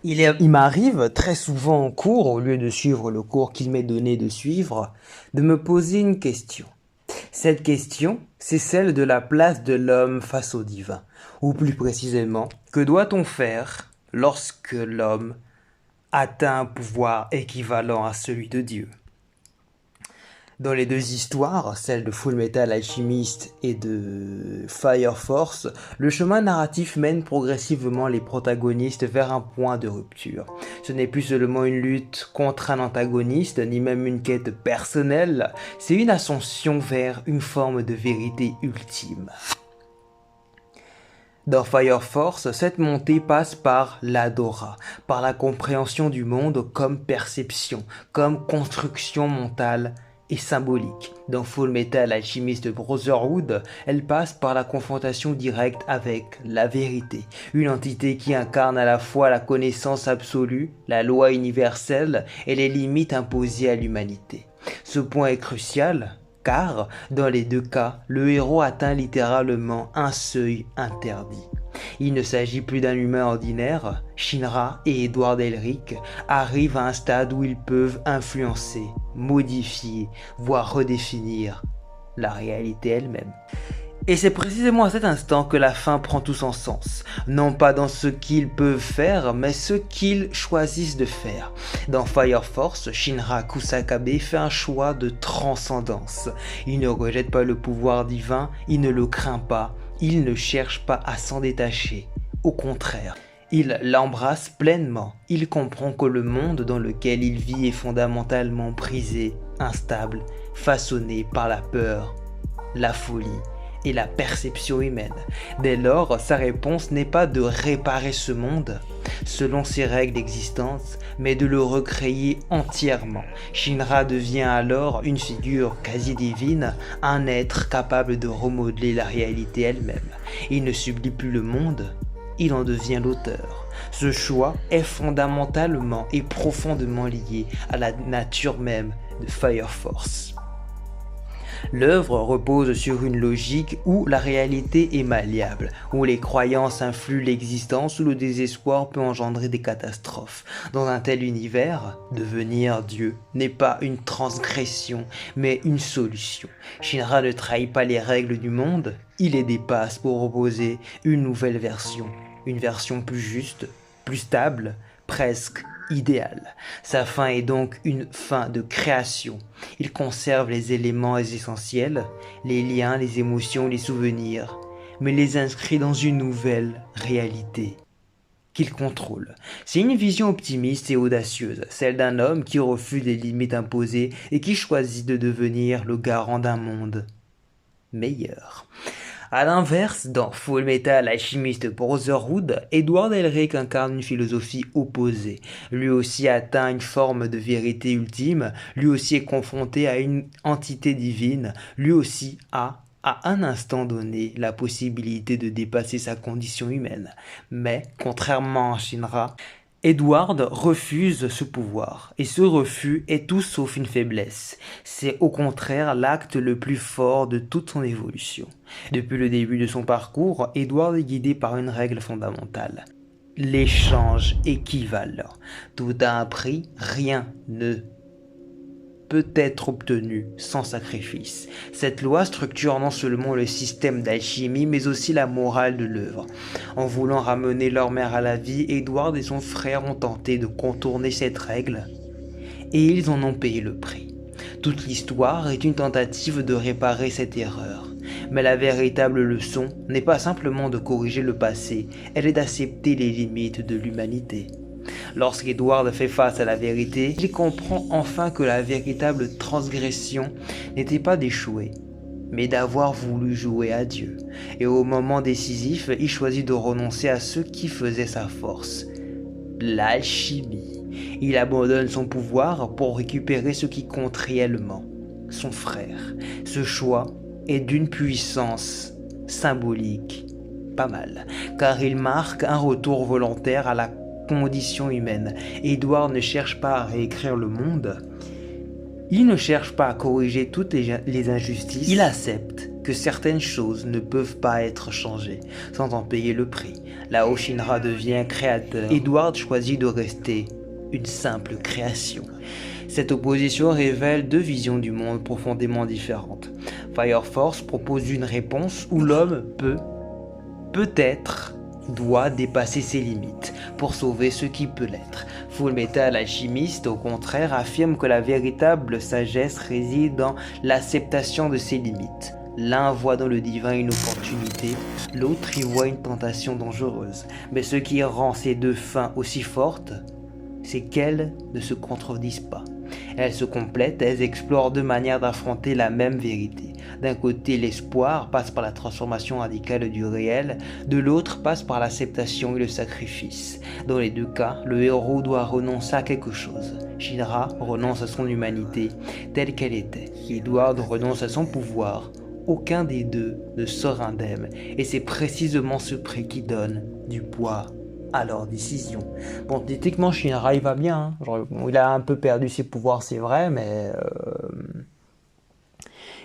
Il m'arrive très souvent en cours, au lieu de suivre le cours qu'il m'est donné de suivre, de me poser une question. Cette question, c'est celle de la place de l'homme face au divin. Ou plus précisément, que doit-on faire lorsque l'homme atteint un pouvoir équivalent à celui de Dieu? Dans les deux histoires, celle de Fullmetal Alchemist et de Fire Force, le chemin narratif mène progressivement les protagonistes vers un point de rupture. Ce n'est plus seulement une lutte contre un antagoniste, ni même une quête personnelle, c'est une ascension vers une forme de vérité ultime. Dans Fire Force, cette montée passe par l'Adora, par la compréhension du monde comme perception, comme construction mentale et symbolique. Dans Fullmetal Alchemist Brotherhood, elle passe par la confrontation directe avec la vérité, une entité qui incarne à la fois la connaissance absolue, la loi universelle et les limites imposées à l'humanité. Ce point est crucial car, dans les deux cas, le héros atteint littéralement un seuil interdit. Il ne s'agit plus d'un humain ordinaire, Shinra et Edward Elric arrivent à un stade où ils peuvent influencer, modifier, voire redéfinir la réalité elle-même. Et c'est précisément à cet instant que la fin prend tout son sens. Non pas dans ce qu'ils peuvent faire, mais ce qu'ils choisissent de faire. Dans Fire Force, Shinra Kusakabe fait un choix de transcendance. Il ne rejette pas le pouvoir divin, il ne le craint pas, il ne cherche pas à s'en détacher. Au contraire, il l'embrasse pleinement. Il comprend que le monde dans lequel il vit est fondamentalement brisé, instable, façonné par la peur, la folie et la perception humaine. Dès lors, sa réponse n'est pas de réparer ce monde selon ses règles d'existence, mais de le recréer entièrement. Shinra devient alors une figure quasi divine, un être capable de remodeler la réalité elle-même. Il ne subit plus le monde, il en devient l'auteur. Ce choix est fondamentalement et profondément lié à la nature même de Fire Force. L'œuvre repose sur une logique où la réalité est malléable, où les croyances influent l'existence, où le désespoir peut engendrer des catastrophes. Dans un tel univers, devenir Dieu n'est pas une transgression, mais une solution. Shinra ne trahit pas les règles du monde, il les dépasse pour proposer une nouvelle version, une version plus juste, plus stable, presque idéal. Sa fin est donc une fin de création. Il conserve les éléments essentiels, les liens, les émotions, les souvenirs, mais les inscrit dans une nouvelle réalité qu'il contrôle. C'est une vision optimiste et audacieuse, celle d'un homme qui refuse les limites imposées et qui choisit de devenir le garant d'un monde meilleur. À l'inverse, dans Fullmetal Alchemist Brotherhood, Edward Elric incarne une philosophie opposée. Lui aussi atteint une forme de vérité ultime, lui aussi est confronté à une entité divine, lui aussi a, à un instant donné, la possibilité de dépasser sa condition humaine. Mais, contrairement à Shinra, Edward refuse ce pouvoir, et ce refus est tout sauf une faiblesse. C'est au contraire l'acte le plus fort de toute son évolution. Depuis le début de son parcours, Edward est guidé par une règle fondamentale. L'échange équivalent. Tout a un prix, rien ne peut être obtenu sans sacrifice. Cette loi structure non seulement le système d'alchimie, mais aussi la morale de l'œuvre. En voulant ramener leur mère à la vie, Edward et son frère ont tenté de contourner cette règle, et ils en ont payé le prix. Toute l'histoire est une tentative de réparer cette erreur. Mais la véritable leçon n'est pas simplement de corriger le passé, elle est d'accepter les limites de l'humanité. Lorsqu'Edward fait face à la vérité, il comprend enfin que la véritable transgression n'était pas d'échouer, mais d'avoir voulu jouer à Dieu. Et au moment décisif, il choisit de renoncer à ce qui faisait sa force, l'alchimie. Il abandonne son pouvoir pour récupérer ce qui compte réellement, son frère. Ce choix est d'une puissance symbolique pas mal, car il marque un retour volontaire à la condition humaine. Edward ne cherche pas à réécrire le monde, Il ne cherche pas à corriger toutes les injustices, il accepte que certaines choses ne peuvent pas être changées sans en payer le prix. Là où Shinra devient créateur, Edward choisit de rester une simple création. Cette opposition révèle deux visions du monde profondément différentes. Fire Force propose une réponse où l'homme peut-être, doit dépasser ses limites pour sauver ce qui peut l'être. Full Metal Alchemist, au contraire, affirme que la véritable sagesse réside dans l'acceptation de ses limites. L'un voit dans le divin une opportunité, l'autre y voit une tentation dangereuse. Mais ce qui rend ces deux fins aussi fortes, c'est qu'elles ne se contredisent pas. Elles se complètent, elles explorent deux manières d'affronter la même vérité. D'un côté, l'espoir passe par la transformation radicale du réel, de l'autre passe par l'acceptation et le sacrifice. Dans les deux cas, le héros doit renoncer à quelque chose. Shinra renonce à son humanité telle qu'elle était. Edward renonce à son pouvoir. Aucun des deux ne sort indemne, et c'est précisément ce prix qui donne du poids à leur décision. Bon, techniquement, Shinra, il va bien. Hein. Genre, bon, il a un peu perdu ses pouvoirs, c'est vrai, mais...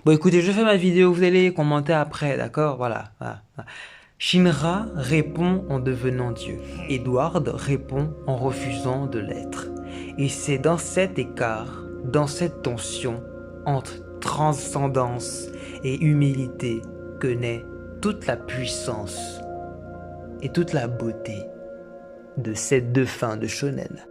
Bon, écoutez, je fais ma vidéo, vous allez commenter après, d'accord, voilà. Shinra répond en devenant Dieu. Edward répond en refusant de l'être. Et c'est dans cet écart, dans cette tension entre transcendance et humilité que naît toute la puissance et toute la beauté de ces deux fins de shonen.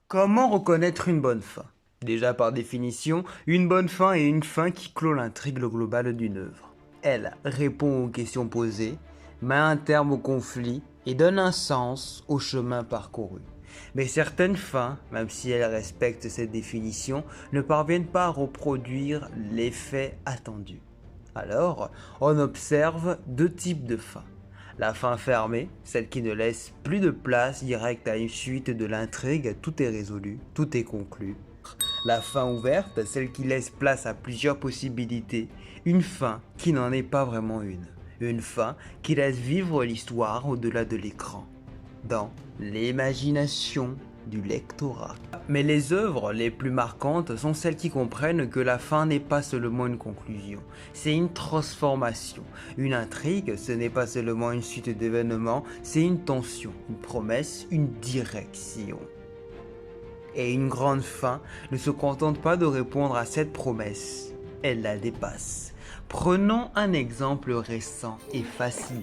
Comment reconnaître une bonne fin? Déjà par définition, une bonne fin est une fin qui clôt l'intrigue globale d'une œuvre. Elle répond aux questions posées, met un terme au conflit et donne un sens au chemin parcouru. Mais certaines fins, même si elles respectent cette définition, ne parviennent pas à reproduire l'effet attendu. Alors, on observe deux types de fins. La fin fermée, celle qui ne laisse plus de place directe à une suite de l'intrigue, tout est résolu, tout est conclu. La fin ouverte, celle qui laisse place à plusieurs possibilités, une fin qui n'en est pas vraiment une. Une fin qui laisse vivre l'histoire au-delà de l'écran, dans l'imagination du lectorat. Mais les œuvres les plus marquantes sont celles qui comprennent que la fin n'est pas seulement une conclusion, c'est une transformation. Une intrigue, ce n'est pas seulement une suite d'événements, c'est une tension, une promesse, une direction. Et une grande fin ne se contente pas de répondre à cette promesse, elle la dépasse. Prenons un exemple récent et fascinant.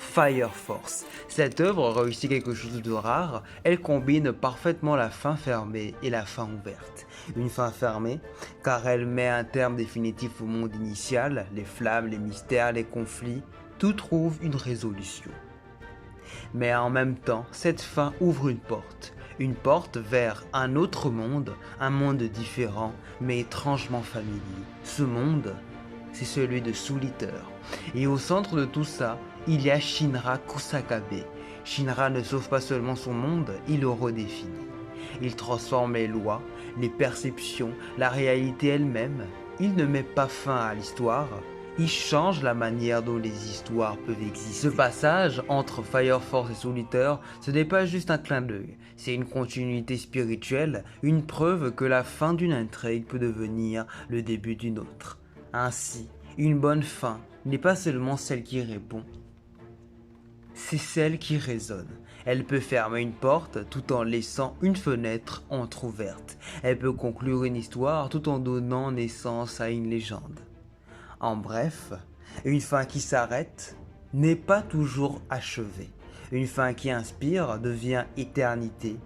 Fire Force. Cette œuvre réussit quelque chose de rare, elle combine parfaitement la fin fermée et la fin ouverte. Une fin fermée, car elle met un terme définitif au monde initial, les flammes, les mystères, les conflits, tout trouve une résolution. Mais en même temps, cette fin ouvre une porte vers un autre monde, un monde différent, mais étrangement familier. Ce monde, c'est celui de Soul Eater. Et au centre de tout ça, il y a Shinra Kusakabe. Shinra ne sauve pas seulement son monde, il le redéfinit. Il transforme les lois, les perceptions, la réalité elle-même. Il ne met pas fin à l'histoire, il change la manière dont les histoires peuvent exister. Ce passage entre Fire Force et Soul Eater, ce n'est pas juste un clin d'œil, c'est une continuité spirituelle, une preuve que la fin d'une intrigue peut devenir le début d'une autre. Ainsi, une bonne fin n'est pas seulement celle qui répond, c'est celle qui résonne. Elle peut fermer une porte tout en laissant une fenêtre entrouverte. Elle peut conclure une histoire tout en donnant naissance à une légende. En bref, une fin qui s'arrête n'est pas toujours achevée. Une fin qui inspire devient éternité.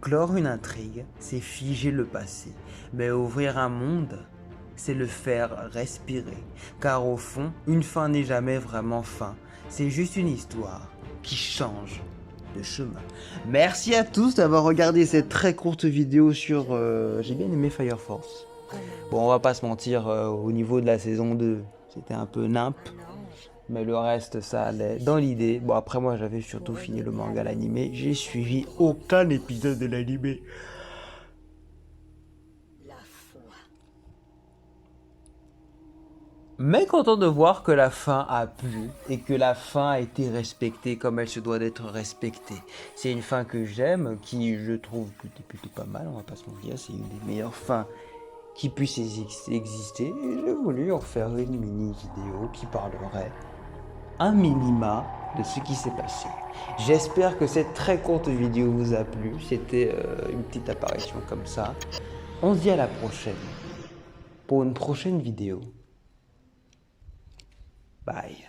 Clore une intrigue, c'est figer le passé. Mais ouvrir un monde, c'est le faire respirer. Car au fond, une fin n'est jamais vraiment fin. C'est juste une histoire qui change de chemin. Merci à tous d'avoir regardé cette très courte vidéo sur... J'ai bien aimé Fire Force. Bon, on va pas se mentir, au niveau de la saison 2, c'était un peu nimp. Mais le reste, ça allait dans l'idée. Bon, après moi, j'avais surtout fini le manga, l'animé. J'ai suivi aucun épisode de l'animé. Mais content de voir que la fin a plu et que la fin a été respectée comme elle se doit d'être respectée. C'est une fin que j'aime, qui je trouve plutôt pas mal, on va pas se mentir, c'est une des meilleures fins qui puisse exister. Et j'ai voulu en faire une mini vidéo qui parlerait un minima de ce qui s'est passé. J'espère que cette très courte vidéo vous a plu, c'était une petite apparition comme ça. On se dit à la prochaine pour une prochaine vidéo. Bye.